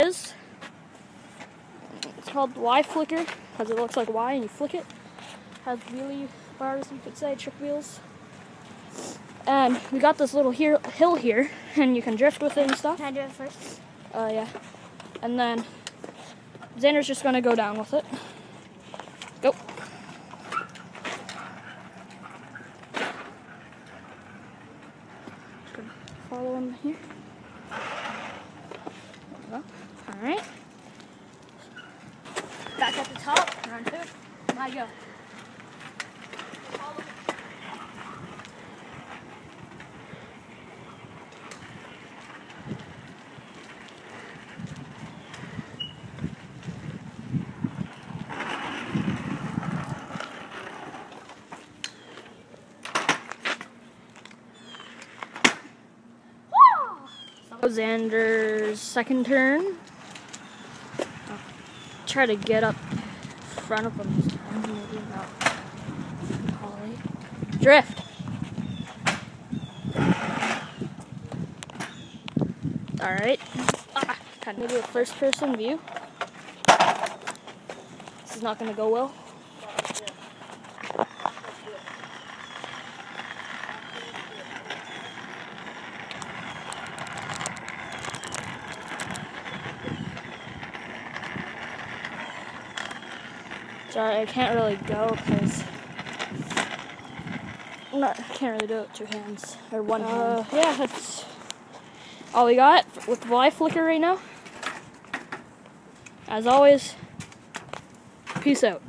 is. It's called Y Flicker because it looks like Y and you flick it. Has wheelie bars, you could say, trick wheels. And we got this little hill here, and you can drift with it and stuff. Can I do it first? Yeah. And then Xander's just gonna go down with it. Go. Just gonna follow him here. Alright. Back at the top, round 2. Now go. Xander's second turn. I'll try to get up front of him this time. Maybe not. Drift. Alright. Kind of do a first person view. This is not going to go well. Sorry, I can't really go because I can't really do it with 2 hands or 1 hand. Yeah, that's all we got with the Y Flicker right now. As always, peace out.